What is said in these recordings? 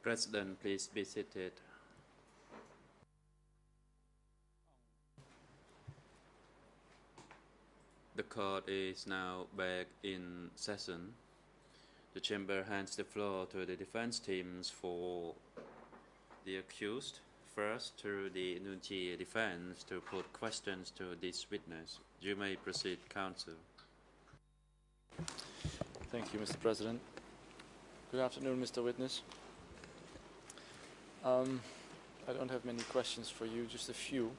President, please be seated. The court is now back in session. The chamber hands the floor to the defense teams for the accused. First, to the Nunchi defense to put questions to this witness. You may proceed, counsel. Thank you, Mr. President. Good afternoon, Mr. Witness. I don't have many questions for you, just a few.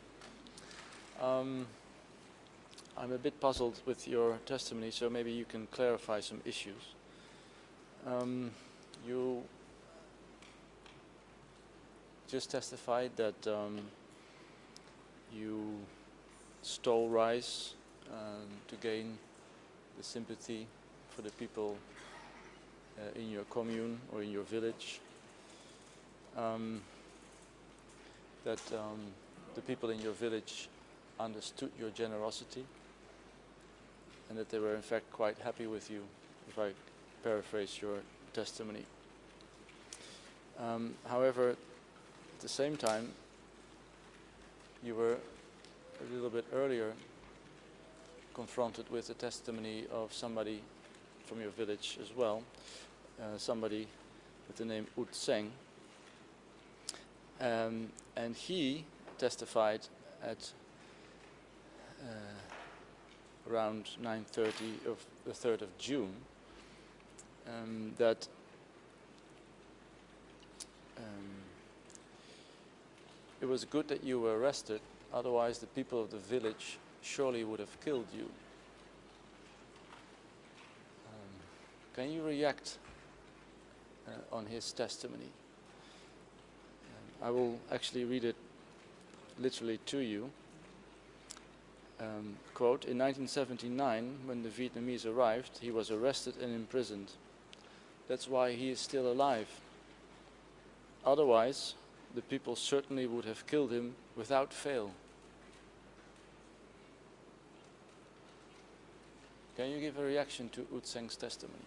I'm a bit puzzled with your testimony, so maybe you can clarify some issues. You just testified that you stole rice to gain the sympathy for the people in your commune or in your village. That the people in your village understood your generosity and that they were in fact quite happy with you, if I paraphrase your testimony. However, at the same time, you were a little bit earlier confronted with the testimony of somebody from your village as well, somebody with the name Ut Seng, and he testified at around 9:30 of the 3rd of June that it was good that you were arrested, otherwise the people of the village surely would have killed you. Can you react on his testimony? I will actually read it literally to you. Quote, in 1979, when the Vietnamese arrived, he was arrested and imprisoned. That's why he is still alive. Otherwise, the people certainly would have killed him without fail. Can you give a reaction to Ut Seng's testimony?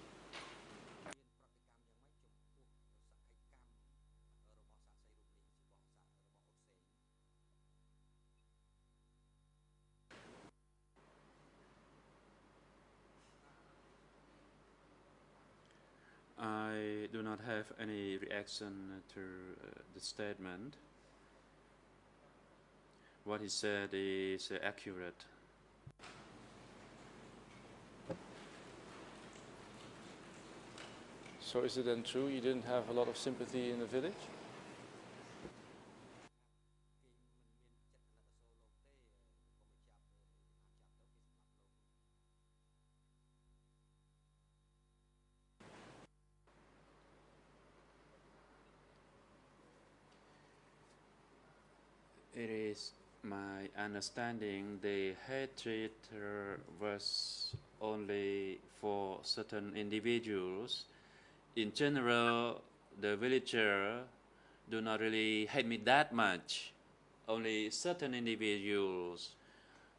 I do not have any reaction to the statement. What he said is accurate. So is it then true you didn't have a lot of sympathy in the village? It is my understanding the hatred was only for certain individuals. In general, the villagers do not really hate me that much. Only certain individuals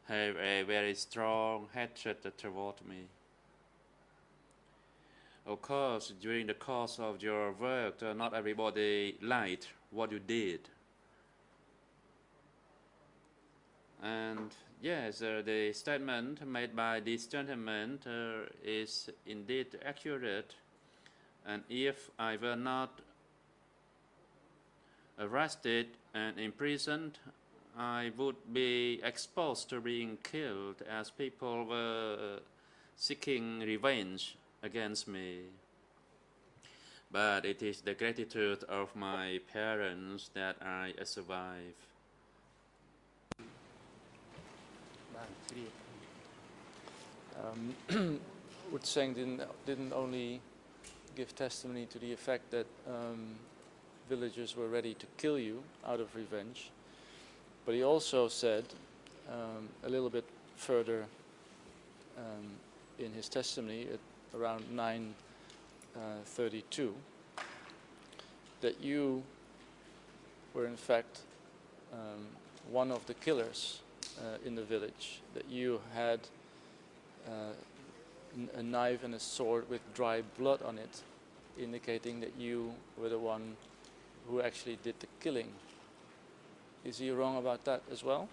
have a very strong hatred toward me. Of course, during the course of your work, not everybody liked what you did. And yes, the statement made by this gentleman is indeed accurate. And if I were not arrested and imprisoned, I would be exposed to being killed, as people were seeking revenge against me. But it is the gratitude of my parents that I survive. Ut Seng didn't only give testimony to the effect that villagers were ready to kill you out of revenge, but he also said a little bit further in his testimony at around 9:32 that you were in fact one of the killers in the village, that you had a knife and a sword with dry blood on it, indicating that you were the one who actually did the killing. Is he wrong about that as well?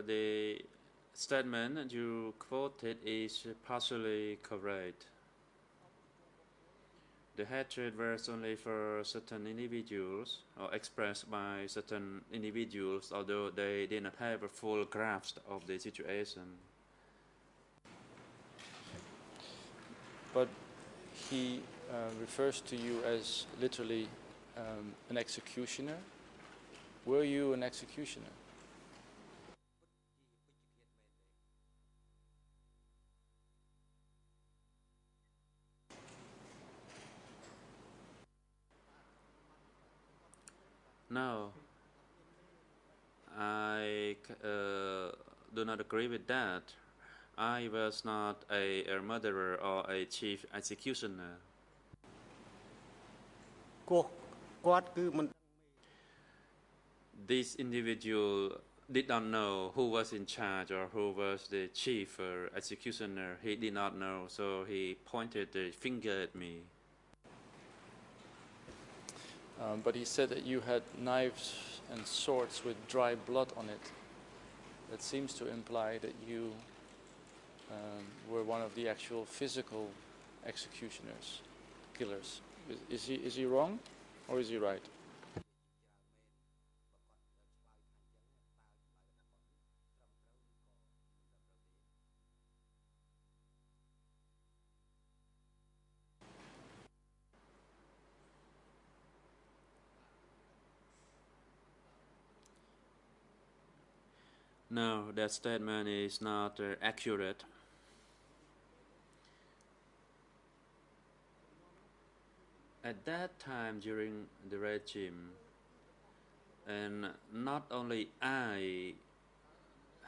The statement you quoted is partially correct. The hatred was only for certain individuals or expressed by certain individuals, although they did not have a full grasp of the situation. But he refers to you as literally an executioner. Were you an executioner? No, I do not agree with that. I was not a murderer or a chief executioner. គាត់គឺមិន This individual did not know who was in charge or who was the chief or executioner. He did not know, so he pointed the finger at me. But he said that you had knives and swords with dry blood on it. That seems to imply that you were one of the actual physical executioners, killers. Is he wrong or is he right? No, that statement is not accurate. At that time during the regime, and not only I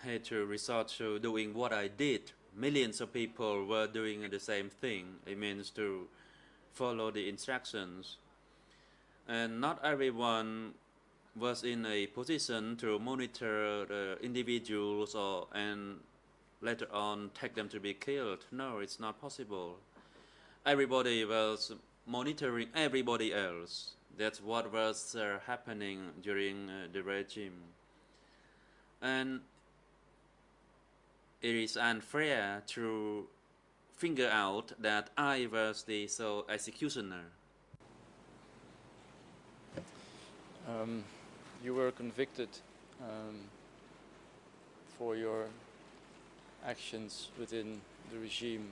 had to resort to doing what I did, millions of people were doing the same thing. It means to follow the instructions. And not everyone was in a position to monitor the individuals and later on take them to be killed. No, it's not possible. Everybody was monitoring everybody else. That's what was happening during the regime. And it is unfair to figure out that I was the sole executioner. You were convicted for your actions within the regime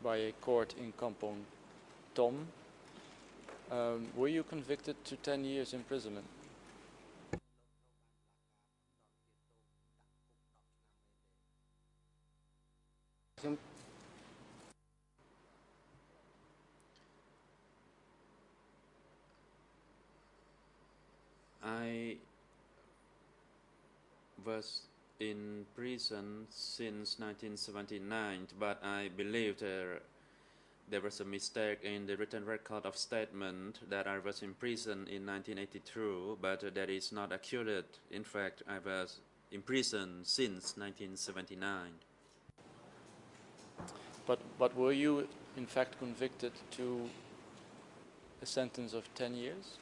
by a court in Kampong Tom. Were you convicted to 10 years imprisonment? I was in prison since 1979, but I believe there was a mistake in the written record of statement that I was in prison in 1982, but that is not accurate. In fact, I was in prison since 1979. But were you in fact convicted to a sentence of 10 years?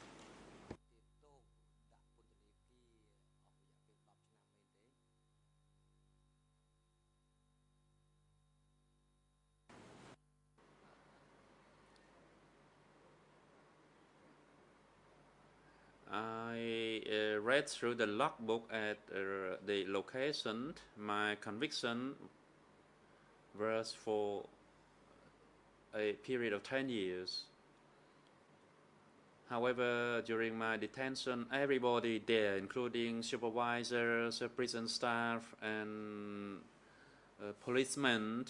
I read through the logbook at the location. My conviction was for a period of 10 years. However, during my detention, everybody there, including supervisors, prison staff, and policemen,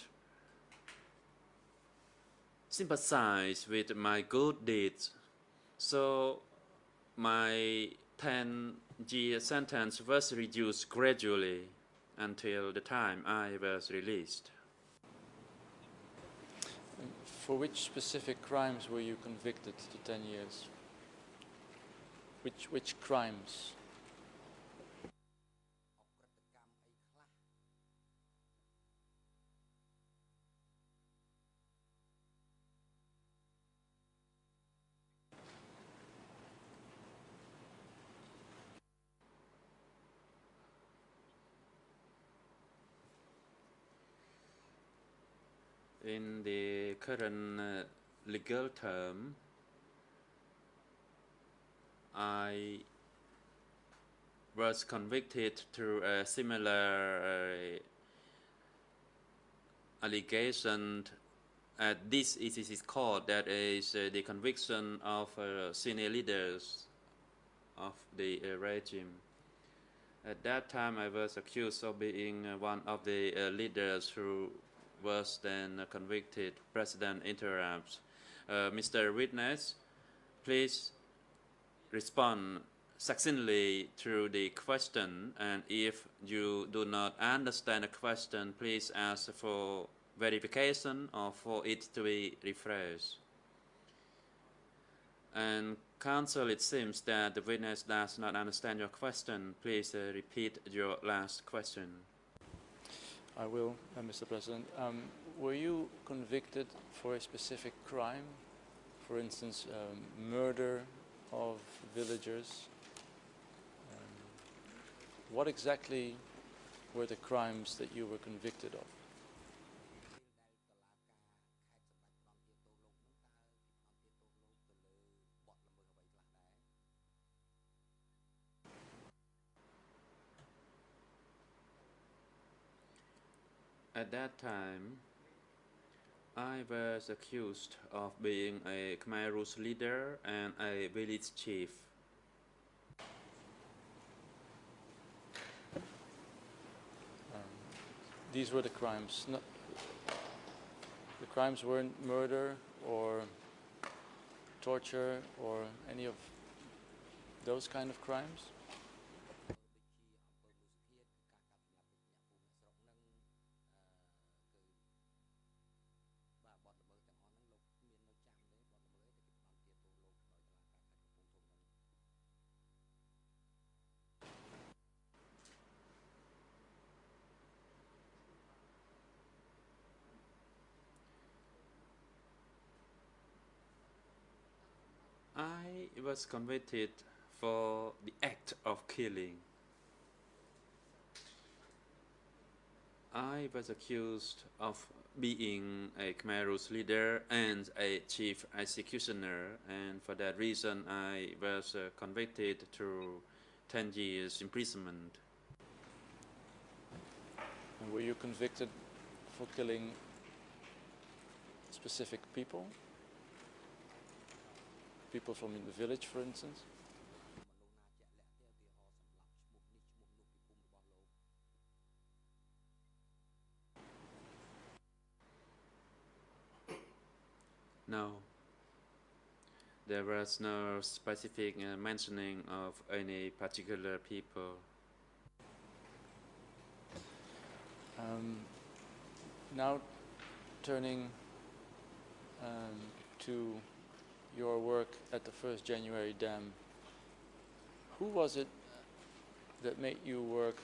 sympathized with my good deeds. So my 10-year sentence was reduced gradually until the time I was released. For which specific crimes were you convicted to 10 years? Which crimes? In the current legal term, I was convicted through a similar allegation at this ECC court, that is the conviction of senior leaders of the regime. At that time, I was accused of being one of the leaders who was then convicted. President interrupts. Mr. Witness, please respond succinctly to the question, and if you do not understand the question, please ask for verification or for it to be rephrased. And counsel, it seems that the witness does not understand your question. Please repeat your last question. I will, Mr. President. Were you convicted for a specific crime? For instance, murder of villagers? What exactly were the crimes that you were convicted of? At that time, I was accused of being a Khmer Rouge leader and a village chief. These were the crimes. The crimes weren't murder or torture or any of those kind of crimes? I was convicted for the act of killing. I was accused of being a Khmer Rouge leader and a chief executioner, and for that reason I was convicted to 10 years imprisonment. And were you convicted for killing specific people? People from the village, for instance? No. There was no specific mentioning of any particular people. Now turning to your work at the 1st January Dam, who was it that made you work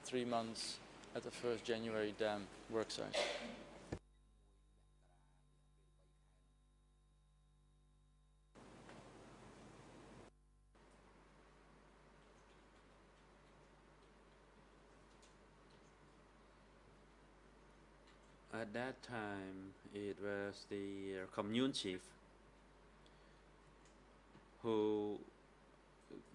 3 months at the 1st January Dam worksite? At that time, it was the commune chief who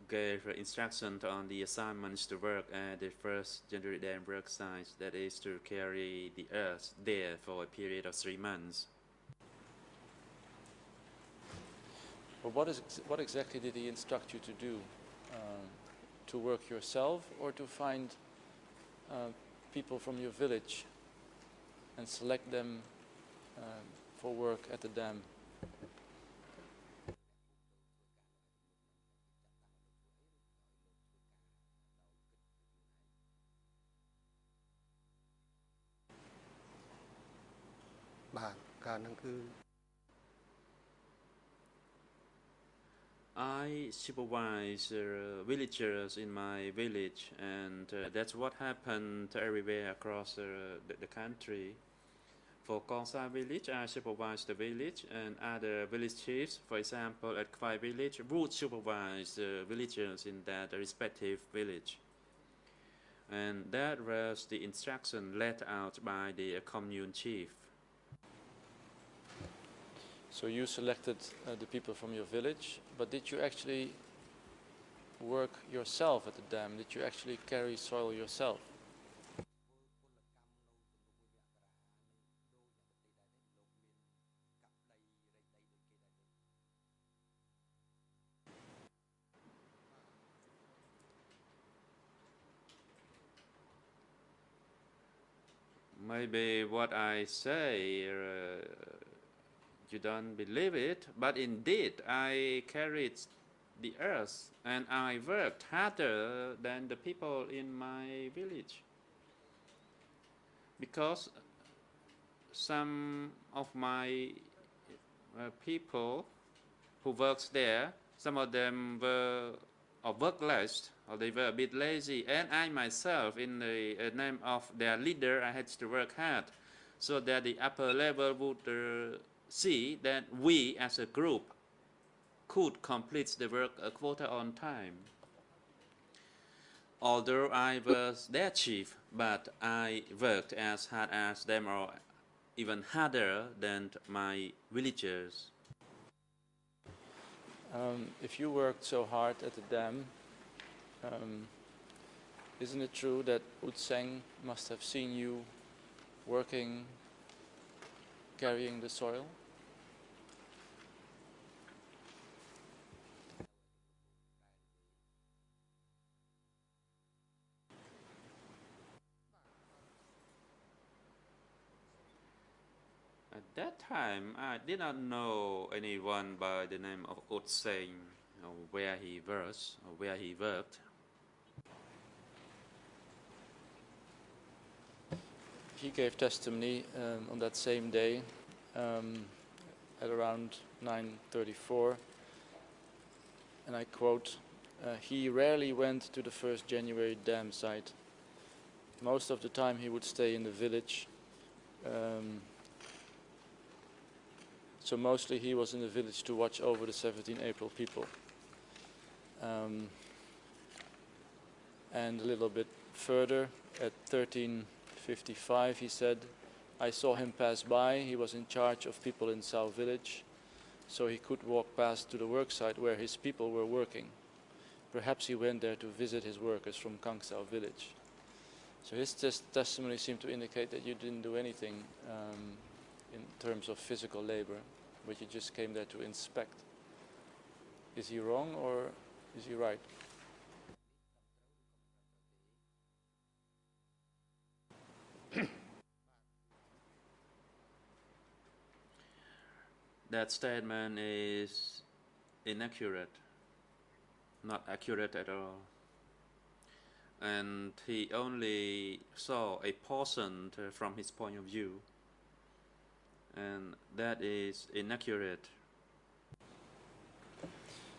gave instructions on the assignments to work at the 1st January Dam work site, that is to carry the earth there for a period of 3 months. But what exactly did he instruct you to do? To work yourself or to find people from your village and select them for work at the dam? ការហ្នឹងគឺ I supervise villagers in my village, and that's what happened everywhere across the country. For Kongsa village, I supervise the village, and other village chiefs, for example, at Kwai village, would supervise the villagers in that respective village. And that was the instruction let out by the commune chief. So you selected the people from your village, but did you actually work yourself at the dam? Did you actually carry soil yourself? Maybe what I say, you don't believe it, but indeed I carried the earth and I worked harder than the people in my village. Because some of my people who works there, some of them were or work less, or they were a bit lazy, and I myself, in the name of their leader, I had to work hard, so that the upper level would see that we as a group could complete the work a quarter on time. Although I was their chief, but I worked as hard as them, or even harder than my villagers. If you worked so hard at the dam, isn't it true that Utseng must have seen you working, carrying the soil? At that time, I did not know anyone by the name of Utseng, or where he was, or where he worked. He gave testimony on that same day at around 9:34, and I quote, he rarely went to the 1st January dam site. Most of the time he would stay in the village. So mostly he was in the village to watch over the 17 April people. And a little bit further, at 13:55, he said, I saw him pass by. He was in charge of people in Sao village, so he could walk past to the work site where his people were working. Perhaps he went there to visit his workers from Kang Sao village. So his testimony seemed to indicate that you didn't do anything in terms of physical labor, but you just came there to inspect. Is he wrong or is he right? That statement is inaccurate, not accurate at all. And he only saw a portion from his point of view, and that is inaccurate.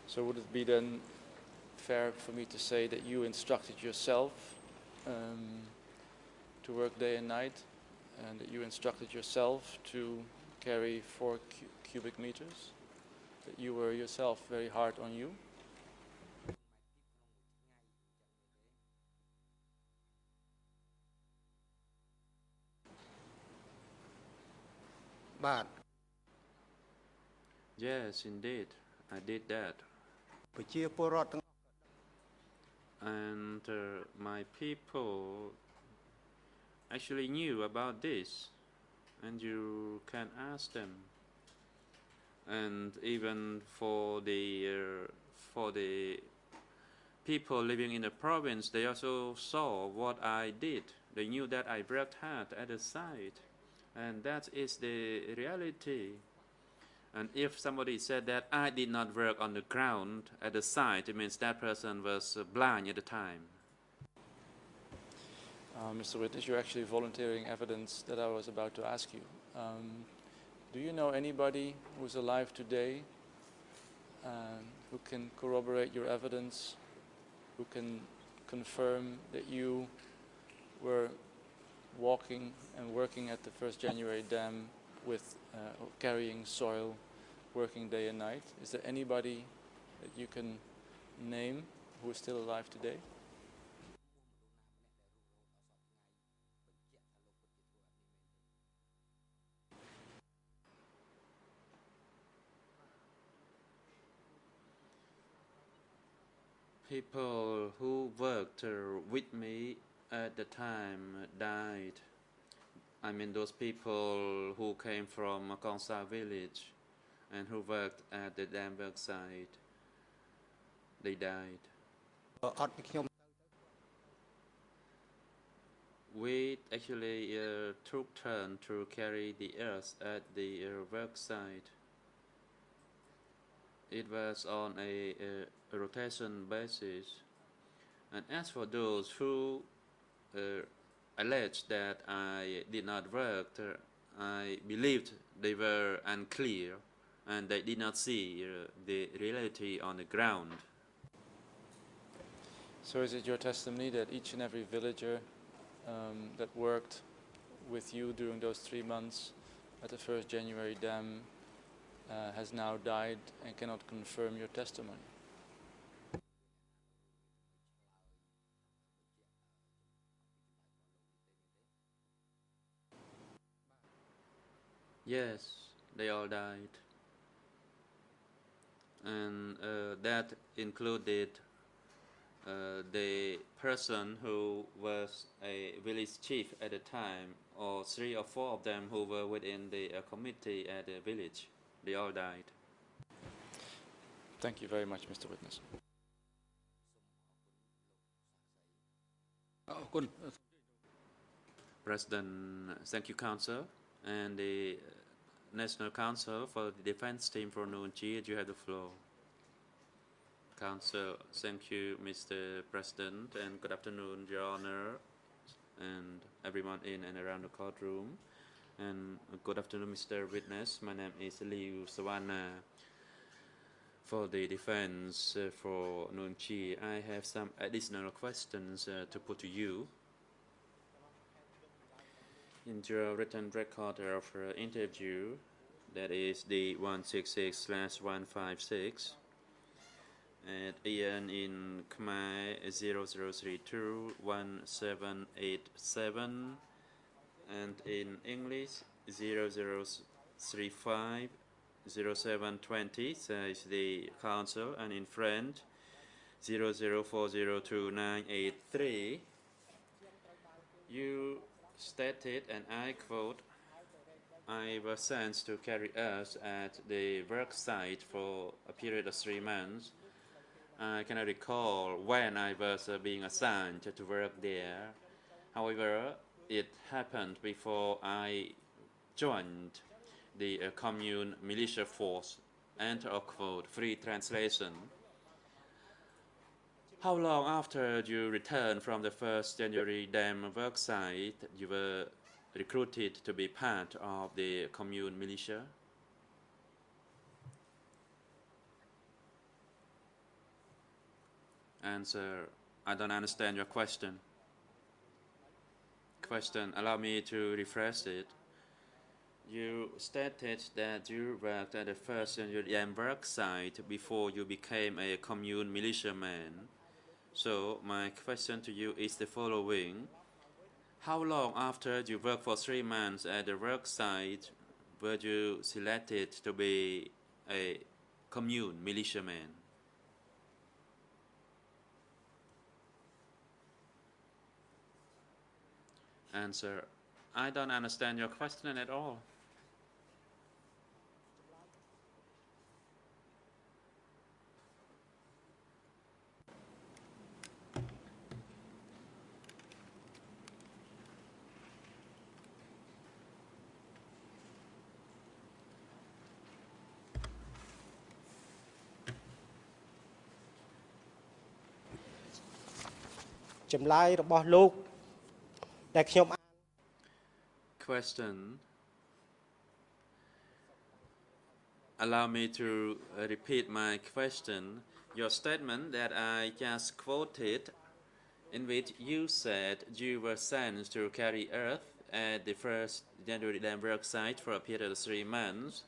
So would it be then fair for me to say that you instructed yourself to work day and night, and that you instructed yourself to carry 4 cubic meters? That you were yourself very hard on you?បាទ Yes, indeed, I did that. ប្រជាពលរដ្ឋទាំង And my people actually knew about this, and you can ask them. And even for the people living in the province, they also saw what I did. They knew that I worked hard at the site, and that is the reality. And if somebody said that I did not work on the ground at the site, it means that person was blind at the time. Mr. Witness, you're actually volunteering evidence that I was about to ask you. Do you know anybody who's alive today who can corroborate your evidence, who can confirm that you were walking and working at the 1st January dam with carrying soil, working day and night? Is there anybody that you can name who is still alive today? People who worked with me at the time died. I mean those people who came from Kongsa village and who worked at the dam work site, they died. អត់ពីខ្ញុំ We actually took turn to carry the earth at the work site. It was on a rotation basis. And as for those who alleged that I did not work, I believed they were unclear and they did not see the reality on the ground. So is it your testimony that each and every villager that worked with you during those 3 months at the 1st January dam has now died and cannot confirm your testimony? Yes, they all died. And that included the person who was a village chief at the time, or 3 or 4 of them who were within the committee at the village. They all died. Thank you very much, Mr. Witness. អរគុណ President, thank you, Council, and the National Council for the Defense Team for Nunchi. You have the floor. Council, thank you, Mr. President, and good afternoon, Your Honor, and everyone in and around the courtroom. And good afternoon, Mr. Witness. My name is Liu Sawana for the defense for Nunchi. I have some additional questions to put to you. In your written record of interview, that is the 166/156, at EN in Khmer 00321787, and in English 00350720, says the council, and in French 00402983. You stated, and I quote, I was sent to carry earth at the work site for a period of 3 months. I cannot recall when I was being assigned to work there. However, it happened before I joined the commune militia force. End of quote, free translation. How long after you returned from the 1st January dam work site you were recruited to be part of the commune militia? Answer, I don't understand your question. Question, allow me to rephrase it. You stated that you worked at the 1st January dam work site before you became a commune militiaman. So my question to you is the following. How long after you worked for 3 months at the work site were you selected to be a commune militiaman? Answer, I don't understand your question at all. Question. allow me to repeat my question. Your statement that I just quoted, in which you said you were sent to carry earth at the first January dam work site for a period of 3 months,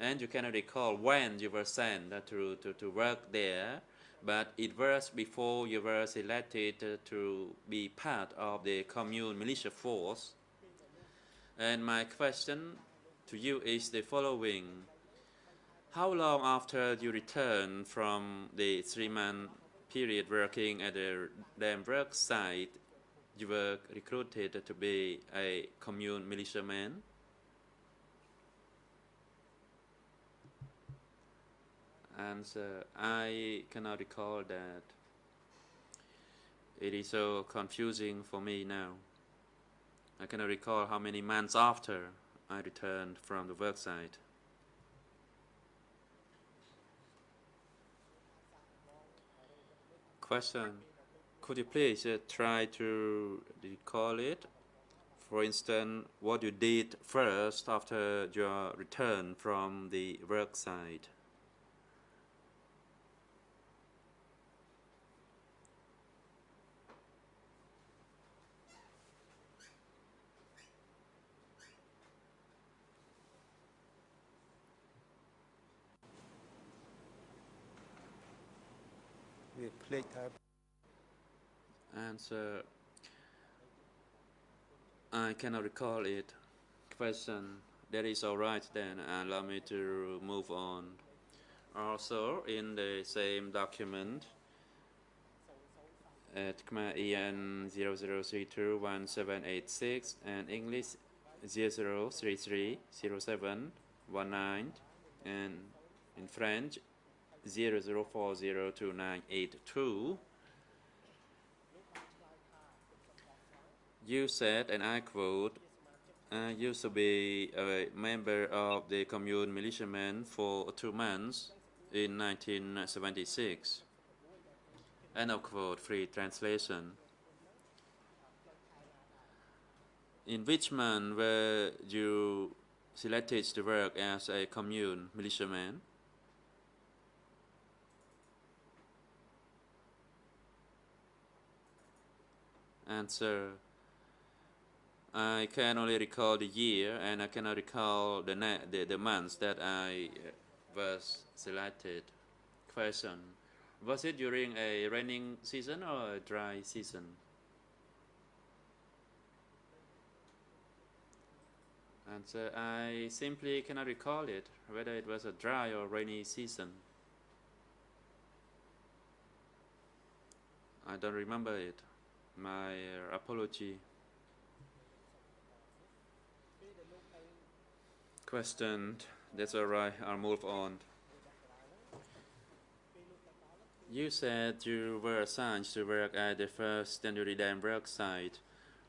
and you cannot recall when you were sent to work there, but it was before you were selected to be part of the commune militia force. And my question to you is the following. How long after you returned from the 3-month period working at the dam work site you were recruited to be a commune militiaman? Answer, I cannot recall that. It is so confusing for me now. I cannot recall how many months after I returned from the work site. Question, could you please try to recall it? For instance, what you did first after your return from the work site.វាភ្លេចថា Answer, I cannot recall it. Question, that is alright then, allow me to move on. Also, in the same document, at Khmer EN 00321786 and English 00330719 and in French 00402982, you said, and I quote, I used to be a member of the commune militiamen for 2 months in 1976. End of quote, free translation. In which month were you selected to work as a commune militiaman? Answer, I can only recall the year and I cannot recall the months that I was selected. Question, was it during a raining season or a dry season? Answer, I simply cannot recall it, whether it was a dry or rainy season. I don't remember it. My apology. Question, that's alright, I'll move on. You said you were assigned to work at the first January dam work site.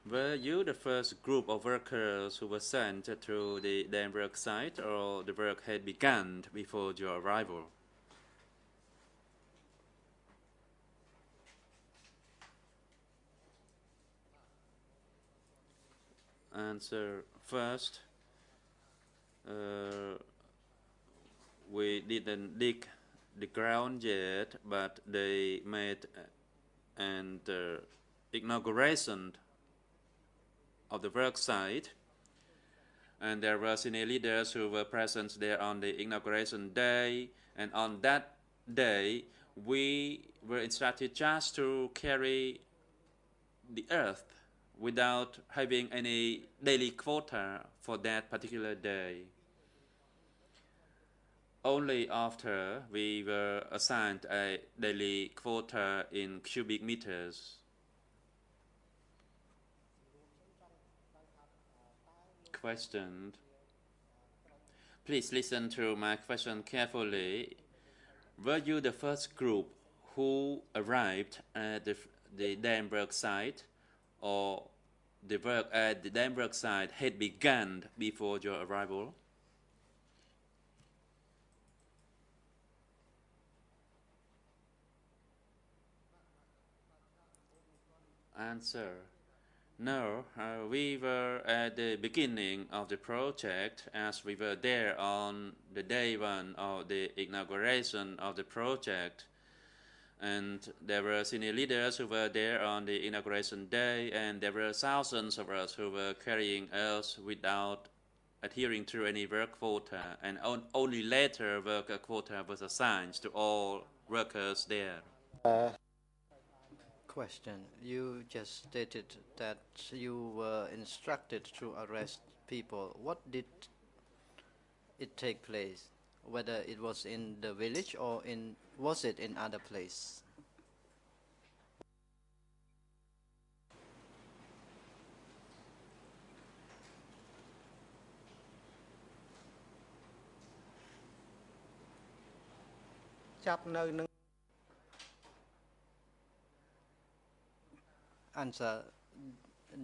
Were you the first group of workers who were sent to the dam work site, or the work had begun before your arrival? Answer, first, we didn't dig the ground yet, but they made an inauguration of the work site, and there were senior leaders who were present there on the inauguration day, and on that day we were instructed just to carry the earth without having any daily quota for that particular day. Only after we were assigned a daily quota in cubic meters. Question. Please listen to my question carefully. Were you the first group who arrived at the dam work site, or the work at the dam work site had begun before your arrival? Answer, No, we were at the beginning of the project as we were there on the day one of the inauguration of the project. And there were senior leaders who were there on the inauguration day, and there were thousands of us who were carrying us without adhering to any work quota, and only later work quota was assigned to all workers there. Question. You just stated that you were instructed to arrest people. What did it take place? Whether it was in the village or was it in other place? Answer.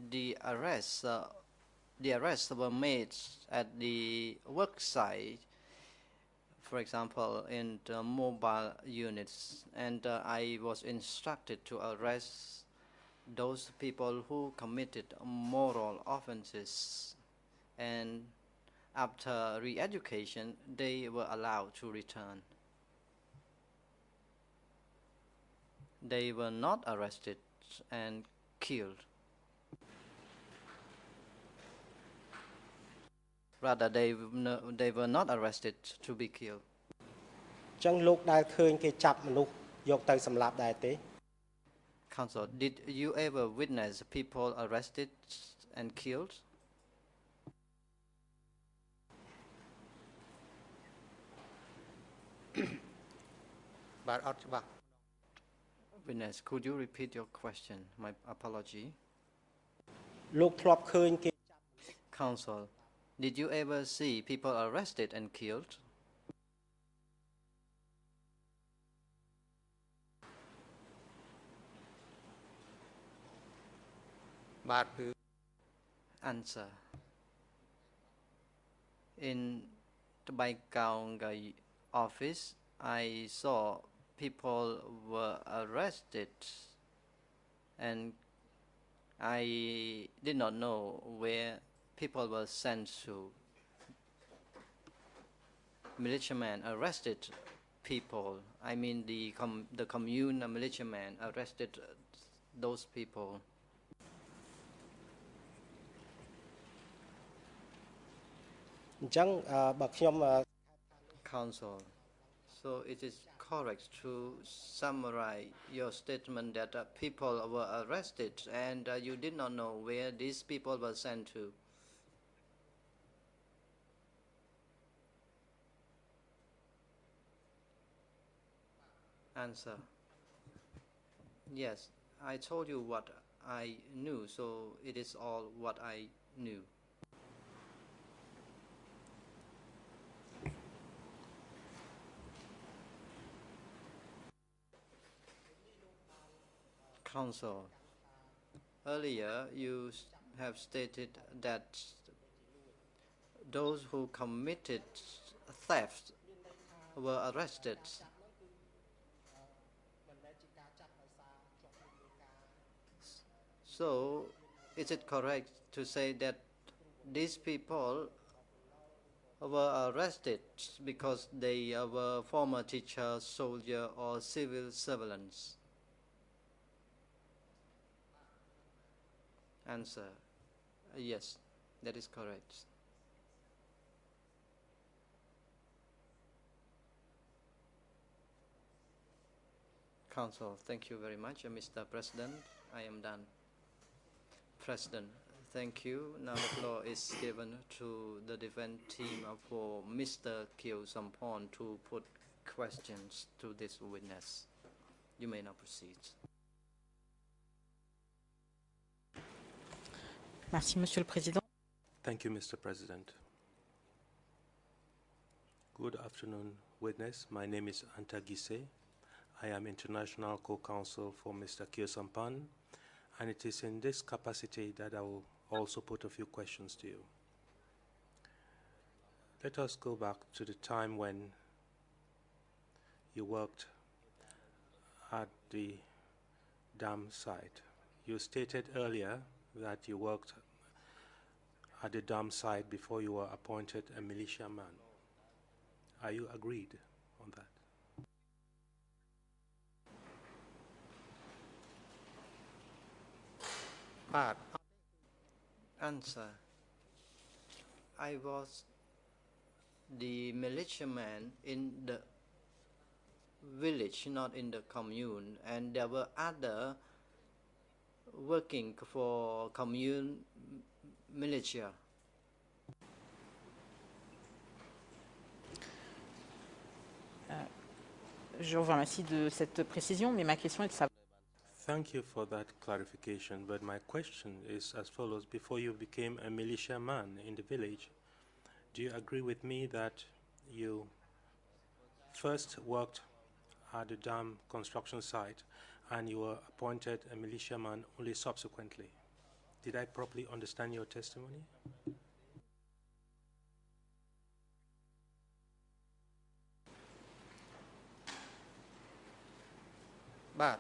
The arrests were made at the work site, for example, in the mobile units, and I was instructed to arrest those people who committed moral offenses, and after re-education, they were allowed to return. They were not arrested and killed. Rather, they were not arrested to be killed. ចឹងលោកដែលឃើញគេចាប់មនុស្សយកទៅសម្លាប់ដែរទេ Counsel, did you ever witness people arrested and killed? បាទអត់ច្បាស់ Witness, could you repeat your question? My apology. លោកធ្លាប់ឃើញគេ Counsel, did you ever see people arrested and killed? បាទគឺ Answer. In the Baikaung office, I saw people were arrested, and I did not know where people were sent to. Militiamen arrested people. I mean the commune militiamen arrested those people. អញ្ចឹងបើខ្ញុំ Counsel, so it is correct to summarize your statement that people were arrested and you did not know where these people were sent to. Answer. Yes, I told you what I knew, so it is all what I knew. Counsel, earlier you have stated that those who committed theft were arrested. So, is it correct to say that these people were arrested because they were former teachers, soldier, or civil servants? Answer. Yes, that is correct. Counsel, thank you very much. Mr. President, I am done. President, thank you. Now the floor is given to the defense team for Mr. Kyo Sampon to put questions to this witness. You may now proceed. Merci, Monsieur le Président. Thank you, Mr. President. Good afternoon, witness. My name is Anta Gise. I am International Co-Counsel for Mr. Kyo Sampan, and it is in this capacity that I will also put a few questions to you. Let us go back to the time when you worked at the dam site. You stated earlier that you worked at the dam site before you were appointed a militiaman. Are you agreed on that? But Answer. I was the militiaman in the village, not in the commune, and there were other working for commune militia. Je vous remercie de cette précision, mais ma question est de savoir. Thank you for that clarification, but my question is as follows. Before you became a militiaman in the village, do you agree with me that you first worked at the dam construction site and you were appointed a militiaman only subsequently? Did I properly understand your testimony? but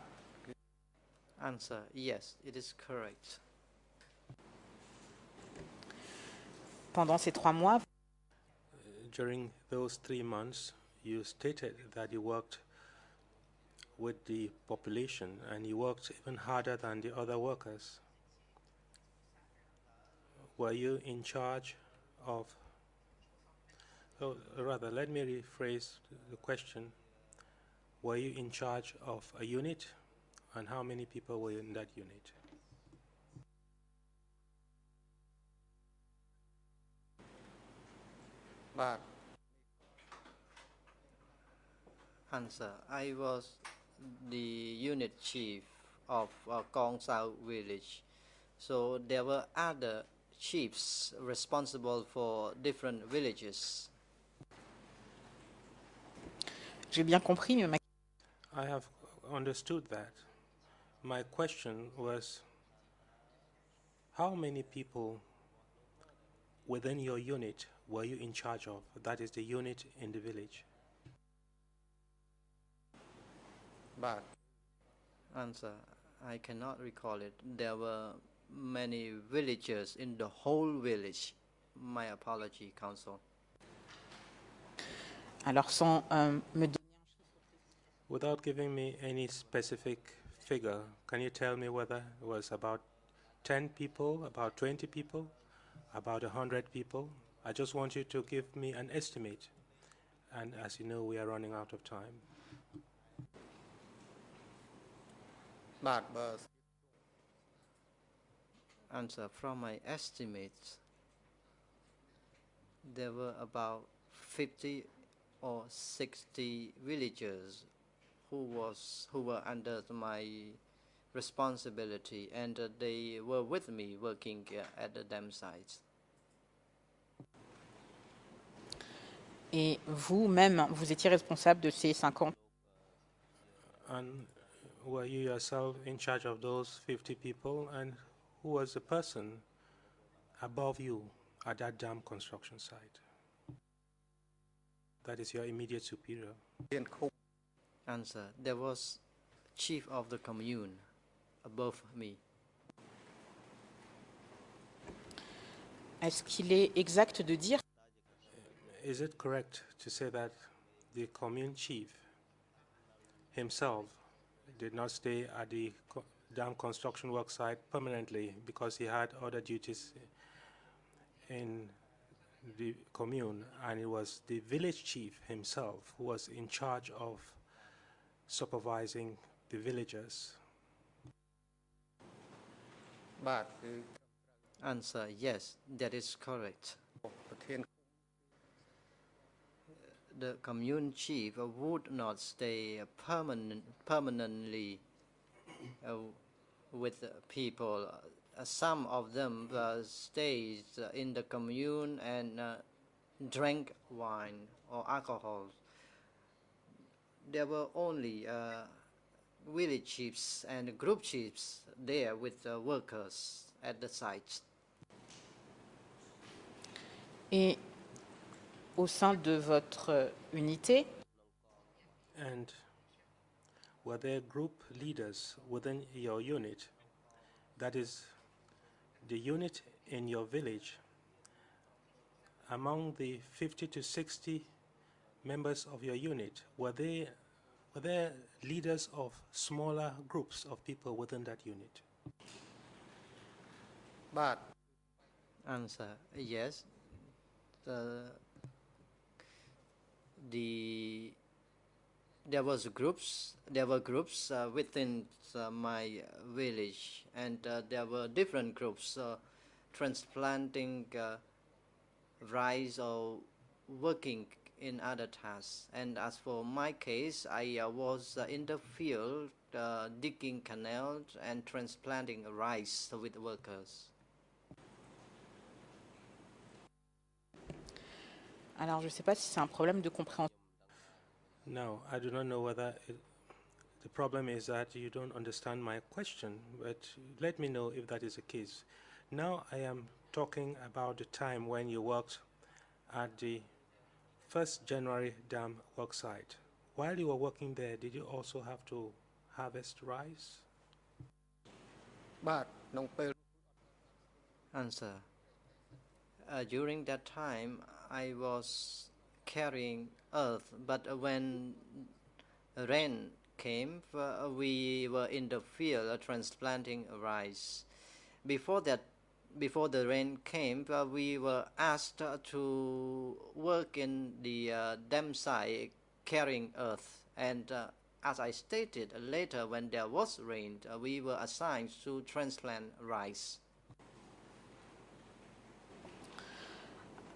Answer. Yes, it is correct. Pendant ces 3 mois, During those 3 months, you stated that you worked with the population and you worked even harder than the other workers. Were you in charge of, or rather, let me rephrase the question. Were you in charge of a unit, and how many people were in that unit? but Answer. I was the unit chief of Kong Sao village. So there were other chiefs responsible for different villages. j'ai bien compris, mais I have understood that. My question was, how many people within your unit were you in charge of? That is the unit in the village. but Answer. I cannot recall it. There were many villagers in the whole village. My apology, council. alors sans me donner. Without giving me any specific figure, can you tell me whether it was about 10 people, about 20 people, about 100 people? I just want you to give me an estimate. And as you know, we are running out of time. but Answer. From my estimates, there were about 50 or 60 villagers who were under my responsibility, and they were with me working at the dam sites. Et vous-même, vous étiez responsable de ces 50. And were you yourself in charge of those 50 people? And who was the person above you at that dam construction site? That is your immediate superior. Answer. There was chief of the commune above me. Est-ce qu'il est exact de dire Is it correct to say that the commune chief himself did not stay at the dam construction work site permanently because he had other duties in the commune, and it was the village chief himself who was in charge of supervising the villagers? but Answer. Yes, that is correct. The commune chief would not stay permanently with the people. Some of them stayed in the commune and drank wine or alcohol. There were only village chiefs and group chiefs there with the workers at the site. Et au sein de votre unité, And were there group leaders within your unit? That is, the unit in your village, among the 50 to 60 members of your unit, were there leaders of smaller groups of people within that unit? បាទ Answer: yes. There were groups within my village, and there were different groups transplanting rice or working in other tasks. And as for my case, I was in the field digging canals and transplanting rice with workers. Alors, je ne sais pas si c'est un problème de compréhension. No, I do not know whether the problem is that you don't understand my question, but let me know if that is the case. Now I am talking about the time when you worked at the 1st January dam work site. While you were working there, did you also have to harvest rice? បាទក្នុងពេល Answer: during that time, I was carrying earth, but when rain came, we were in the field transplanting rice. Before the rain came, we were asked to work in the dam site carrying earth. And as I stated later, when there was rain, we were assigned to transplant rice.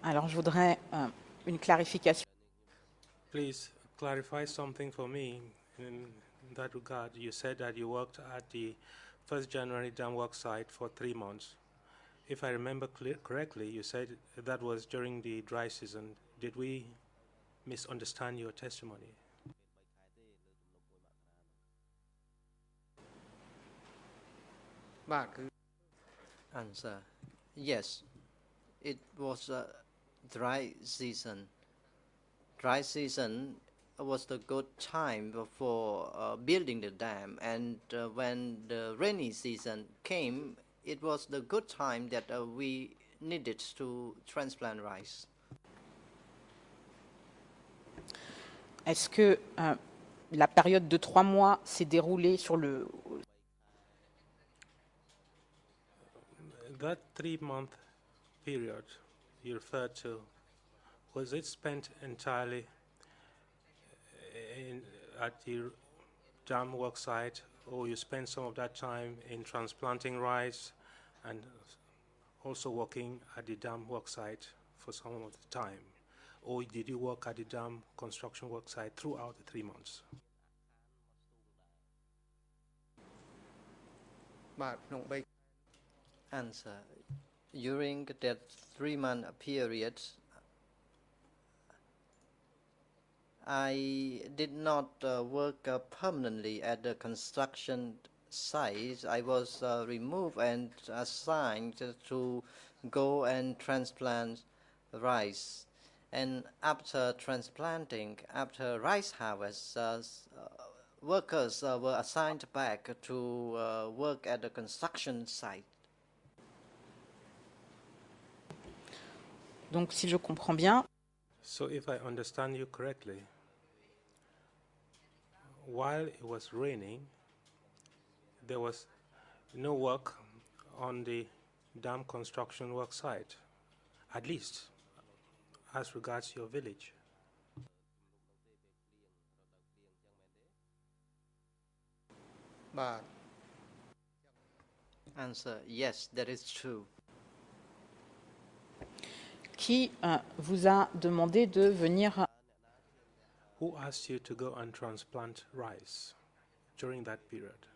Alors, je voudrais une clarification. Please clarify something for me in that regard. You said that you worked at the 1st January dam work site for 3 months. If I remember correctly, you said that was during the dry season. Did we misunderstand your testimony? Answer: yes, it was a dry season. Dry season was the good time for building the dam, and when the rainy season came, it was the good time that we needed to transplant rice. Est-ce que la période de 3 mois s'est déroulée sur le... That 3-month period you referred to, was it spent entirely at the dam work site, or you spent some of that time in transplanting rice and also working at the dam work site for some of the time? Or did you work at the dam construction work site throughout the 3 months? បាទក្នុង Answer: during that 3-month period, I did not work permanently at the construction site. I was removed and assigned to go and transplant rice. And after transplanting, after rice harvest, workers were assigned back to work at the construction site. Donc, si je comprends bien, So if I understand you correctly, while it was raining, there was no work on the dam construction work site, at least as regards your village.បាទ Answer: yes, that is true. qui vous a demandé de venir... Who asked you to go and transplant rice during that period?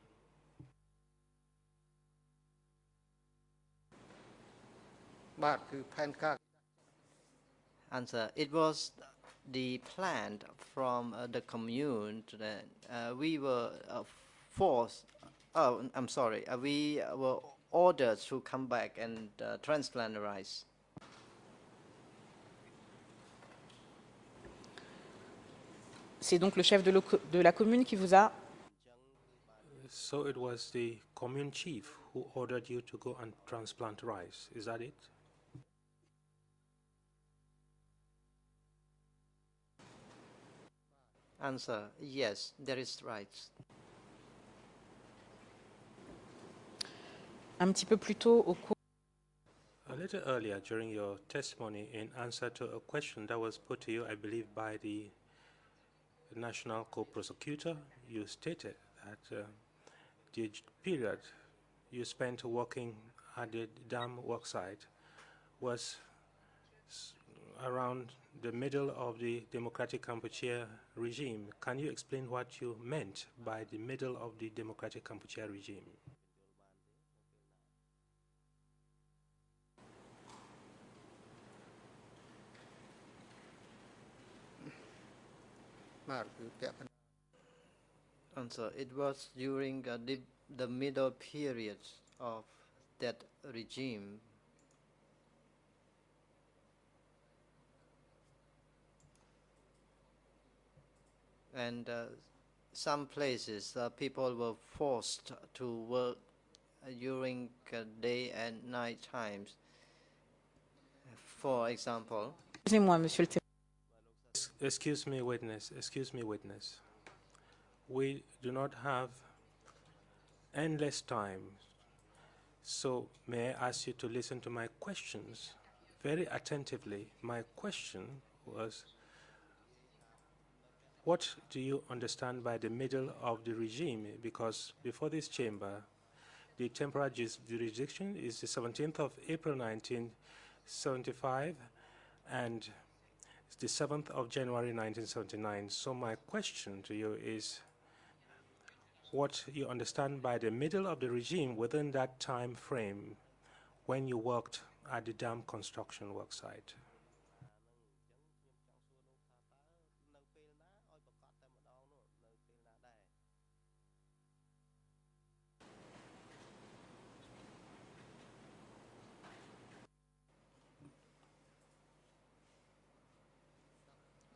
បាទគឺផែនការ Answer: it was the plan from the commune that we were forced. Oh, I'm sorry. We were ordered to come back and transplant the rice. C'est donc le chef de la commune qui vous a... So it was the commune chief who ordered you to go and transplant rice, is that it? Answer, yes, that is right. Un petit peu plus tôt, au cours A little earlier during your testimony, in answer to a question that was put to you, I believe, by the National Co-Prosecutor, you stated that the period you spent working at the dam worksite was around the middle of the Democratic Kampuchea regime. Can you explain what you meant by the middle of the Democratic Kampuchea regime? Answer, it was during the middle period of that regime. And some places people were forced to work during day and night times. For example, excusez-moi, monsieur le Excuse me, witness. Excuse me, witness. We do not have endless time. So may I ask you to listen to my questions very attentively? My question was, what do you understand by the middle of the regime? Because before this chamber, the temporary jurisdiction is the 17th of April 1975 and the 7th of January 1979. So my question to you is what you understand by the middle of the regime within that time frame when you worked at the dam construction work site.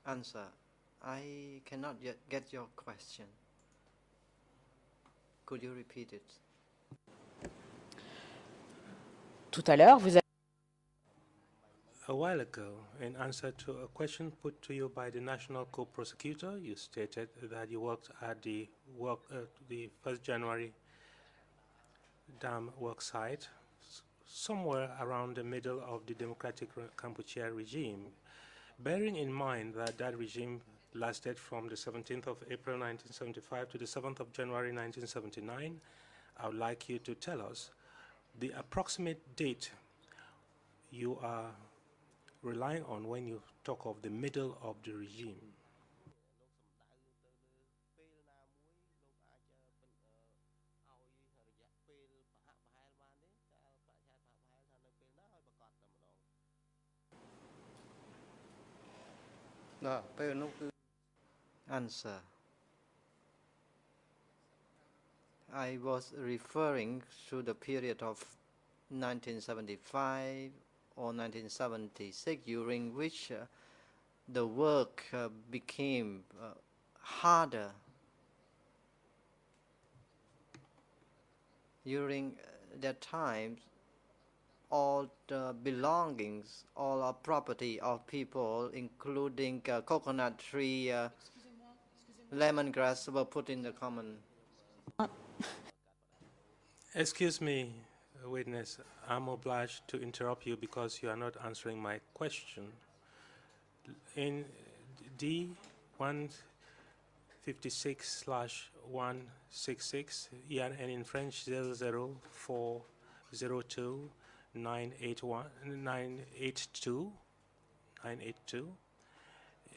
answer, I cannot yet get your question. Could you repeat it? Tout à l'heure, vous avez A while ago, in answer to a question put to you by the National Co-Prosecutor, you stated that you worked at the 1st January dam work site, somewhere around the middle of the Democratic Kampuchea regime. Bearing in mind that that regime lasted from the 17th of April 1975 to the 7th of January 1979, I would like you to tell us the approximate date you are relying on when you talk of the middle of the regime. Answer, I was referring to the period of 1975 or 1976, during which the work became harder. During that time, all the belongings, all our property of people, including coconut tree, lemongrass, were put in the common. Excuse me, witness, I'm obliged to interrupt you because you are not answering my question. In D156/166, ERN in French 00402 982,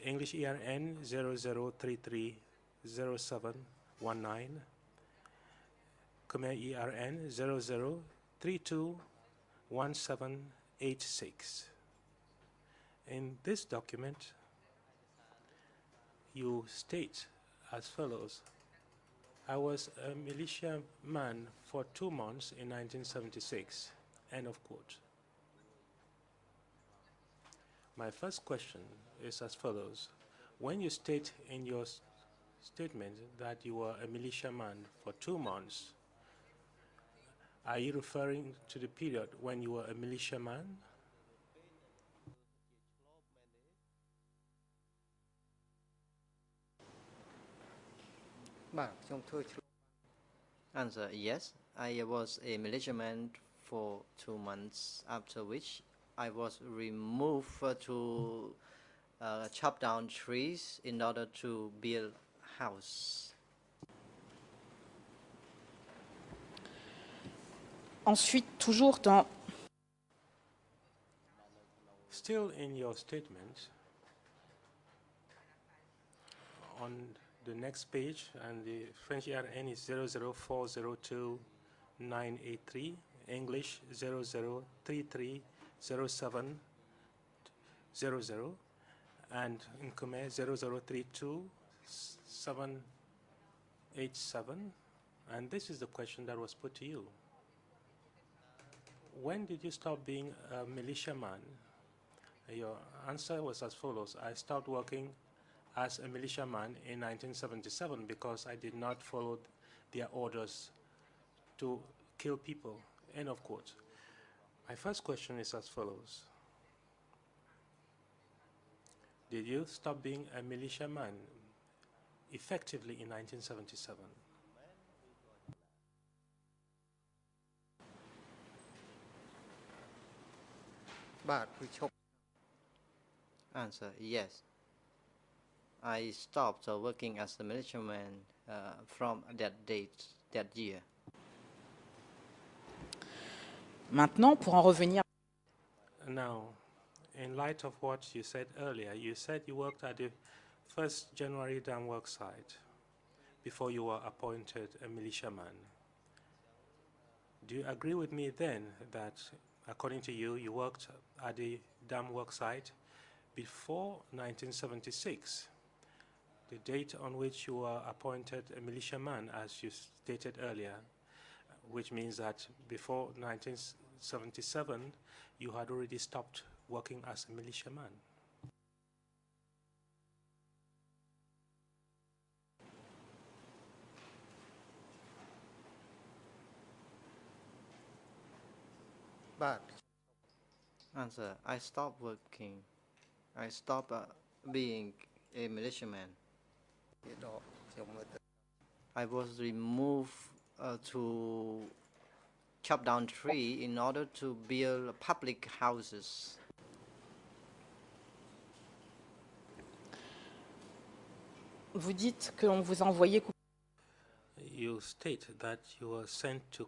English ERN 00330719, Khmer ERN 00321786. In this document, you state as follows: I was a militiaman for 2 months in 1976, end of quote. My first question is as follows. When you state in your statement that you were a militiaman for 2 months. Are you referring to the period when you were a militiaman? Answer, yes. I was a militiaman for 2 months, after which I was removed to chop down trees in order to build a house. Ensuite, toujours dans Still in your statement, on the next page, and the French ERN is 00402-983, English 00330700, and in Khmer 0032-787. And this is the question that was put to you. When did you stop being a militiaman? Your answer was as follows: I stopped working as a militiaman in 1977 because I did not follow their orders to kill people, end of quote. My first question is as follows: did you stop being a militiaman effectively in 1977? Answer, yes. I stopped working as a militiaman from that date, that year. maintenant, pour en revenir Now, in light of what you said earlier, you said you worked at the first January dam work site before you were appointed a militiaman. Do you agree with me then that, according to you, you worked at the dam work site before 1976, the date on which you were appointed a militiaman, as you stated earlier, which means that before 1977, you had already stopped working as a militiaman? Answer, I stopped working. I stopped being a militiaman. I was removed to chop down tree in order to build public houses. vous dites qu'on vous a envoyé You state that you were sent to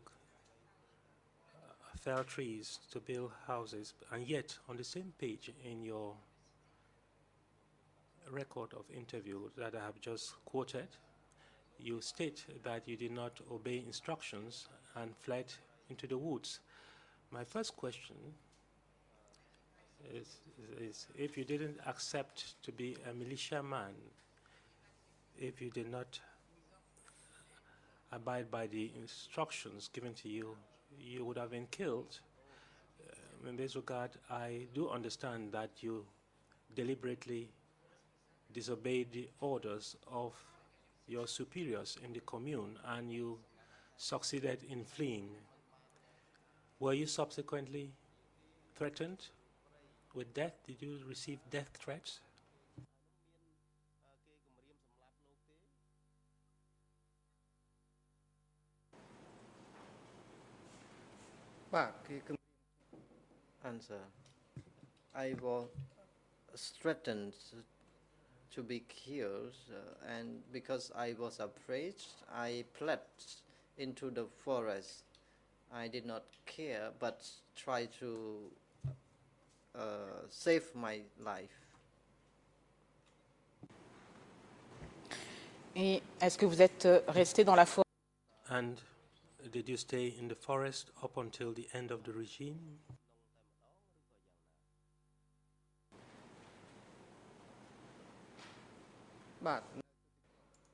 fell trees to build houses, and yet on the same page in your record of interview that I have just quoted, you state that you did not obey instructions and fled into the woods. My first question is if you didn't accept to be a militiaman, if you did not abide by the instructions given to you, you would have been killed. In this regard, I do understand that you deliberately disobeyed the orders of your superiors in the commune and you succeeded in fleeing. Were you subsequently threatened with death? Did you receive death threats? Answer, I was threatened to be killed, and because I was afraid, I fled into the forest. I did not care, but tried to save my life. Et est-ce que vous êtes resté dans la forêt? And did you stay in the forest up until the end of the regime?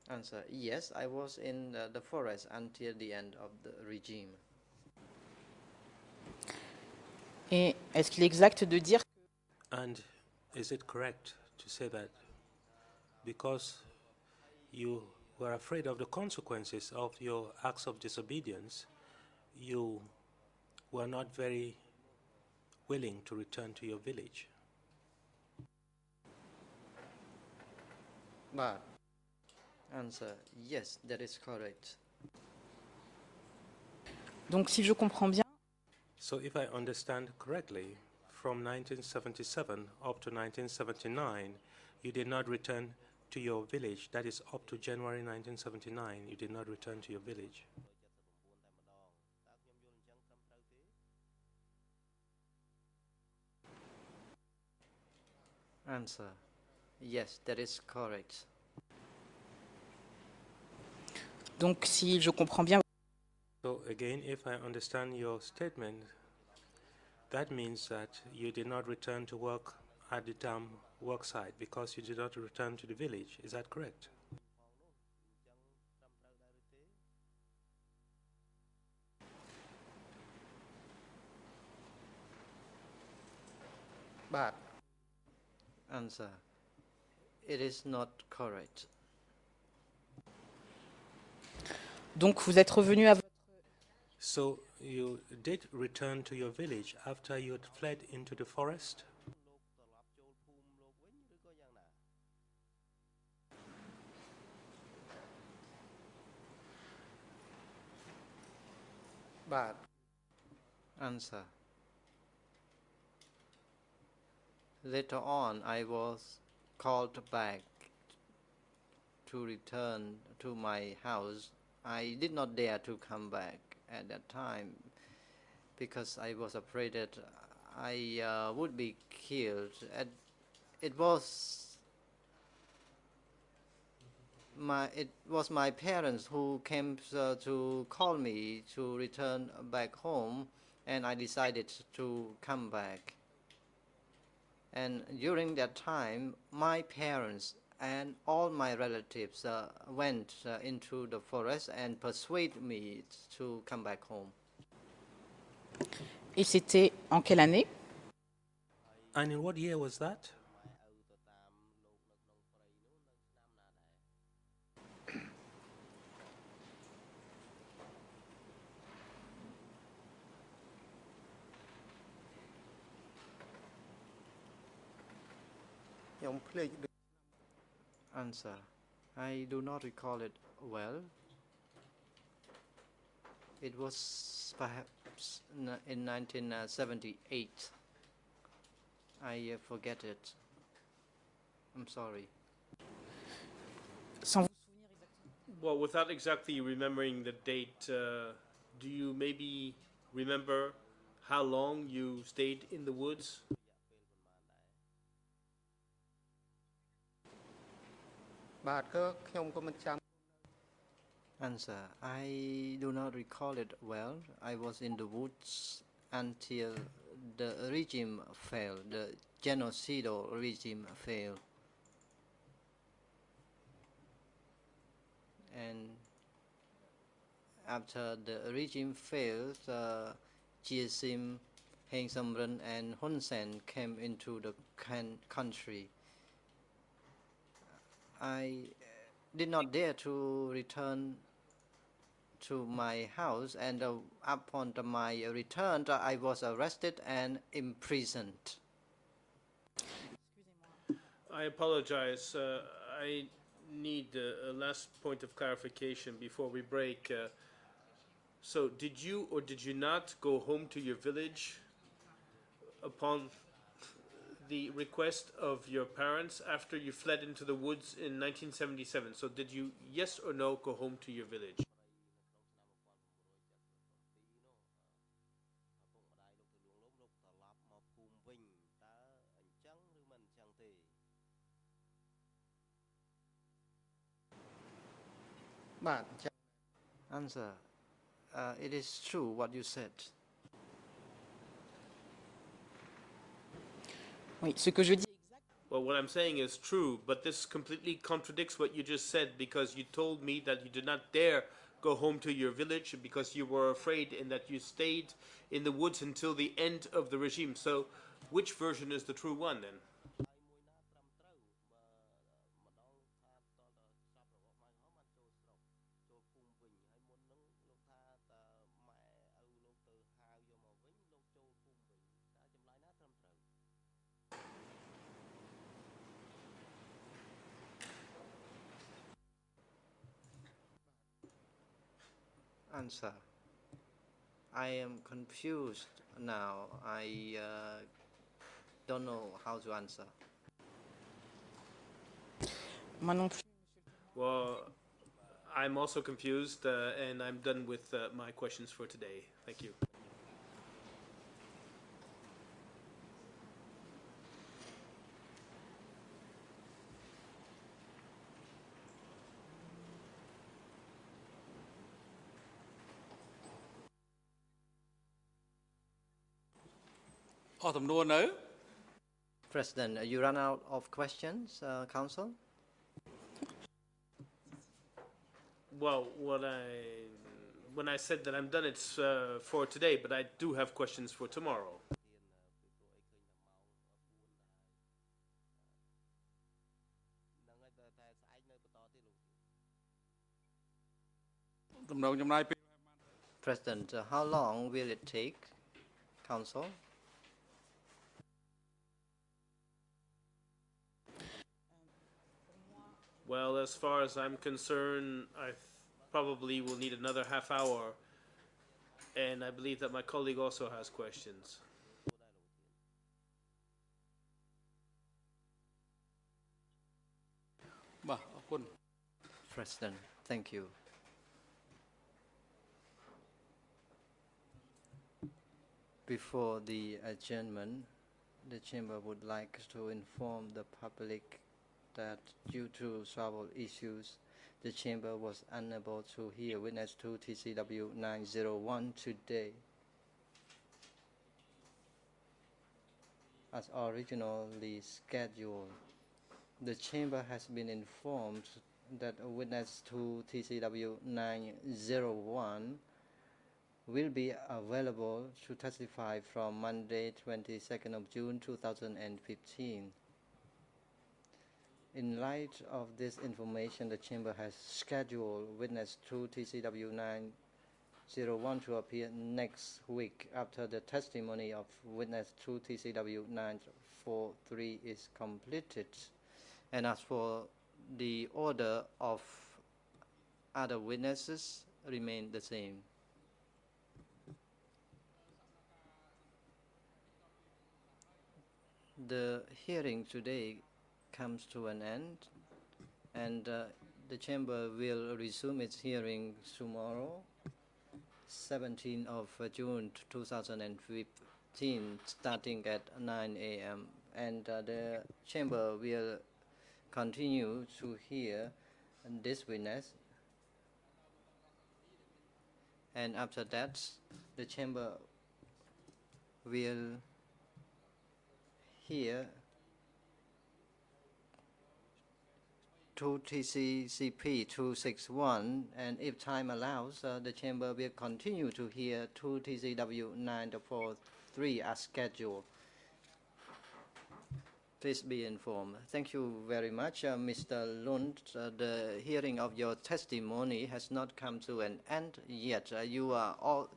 Answer, yes, I was in the forest until the end of the regime. Et est-ce qu'il est exact de dire And is it correct to say that because you were afraid of the consequences of your acts of disobedience, you were not very willing to return to your village. But answer, yes, that is correct. Donc si je comprends bien, So if I understand correctly, from 1977 up to 1979, you did not return to your village. That is up to January 1979, you did not return to your village. Answer, yes, that is correct. donc si je comprends bien, So again, if I understand your statement, that means that you did not return to work at the dam work site because you did not return to the village. Is that correct?បាទ Answer, it is not correct. donc vous êtes revenu à votre... So you did return to your village after you had fled into the forest?បាទ Answer, later on I was called back to return to my house. I did not dare to come back at that time because I was afraid that I would be killed. It was my parents who came to call me to return back home, and I decided to come back. And during that time, my parents and all my relatives went into the forest and persuaded me to come back home. Et c'était en quelle année? And in what year was that? Answer, I do not recall it well. It was perhaps in 1978. I forget it. I'm sorry. Sans vous souvenir exactement. Well, without exactly remembering the date, do you maybe remember how long you stayed in the woods? Answer, I do not recall it well. I was in the woods until the regime fell, the genocidal regime failed. And after the regime failed, Jiesim, Heng Samrin and Hun Sen came into the country. I did not dare to return to my house, and upon my return, I was arrested and imprisoned. I apologize. I need a last point of clarification before we break. So, did you or did you not go home to your village upon the request of your parents after you fled into the woods in 1977? So, did you, yes or no, go home to your village? Answer, it is true what you said. Oui, ce que je dis Well, what I'm saying is true, but this completely contradicts what you just said, because you told me that you did not dare go home to your village because you were afraid and that you stayed in the woods until the end of the regime. So, which version is the true one then? answer. I am confused now. I don't know how to answer. Moi non plus. Well, I'm also confused, and I'm done with my questions for today. Thank you. President, you run out of questions, Council? Well, when I said that I'm done, it's for today, but I do have questions for tomorrow. President, how long will it take, Council? Well, as far as I'm concerned, I probably will need another half hour, and I believe that my colleague also has questions. President, thank you. Before the adjournment, the Chamber would like to inform the public that due to travel issues, the Chamber was unable to hear witness to TCW 901 today. As originally scheduled, the Chamber has been informed that a witness to TCW 901 will be available to testify from Monday, 22nd of June 2015. In light of this information, the Chamber has scheduled witness to TCW 901 to appear next week after the testimony of witness to TCW 943 is completed. And as for the order of other witnesses, remain the same. The hearing today comes to an end, and the Chamber will resume its hearing tomorrow, 17th of June 2015, starting at 9 a.m. And the Chamber will continue to hear this witness. And after that, the Chamber will hear 2 TCCP 261, and if time allows, the Chamber will continue to hear 2 TCW 943 as scheduled. Please be informed. Thank you very much, Mr. Lund. The hearing of your testimony has not come to an end yet. You are all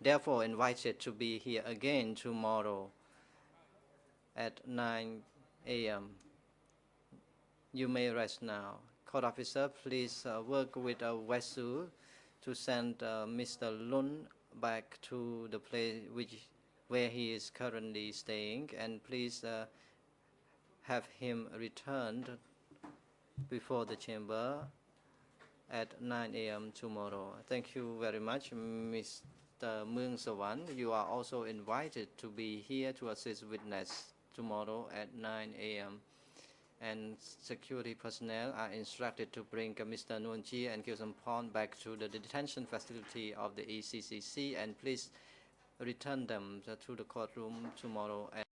therefore invited to be here again tomorrow at 9 a.m. You may rest now. Court officer, please work with a vessel to send Mr. Lund back to the place where he is currently staying, and please have him returned before the Chamber at 9 a.m. tomorrow. Thank you very much, Mr. Mueng Sawan. You are also invited to be here to assist witness tomorrow at 9 a.m. And security personnel are instructed to bring Mr. Nguyen Chi and Kyo Sampon back to the detention facility of the ECCC, and please return them to the courtroom tomorrow at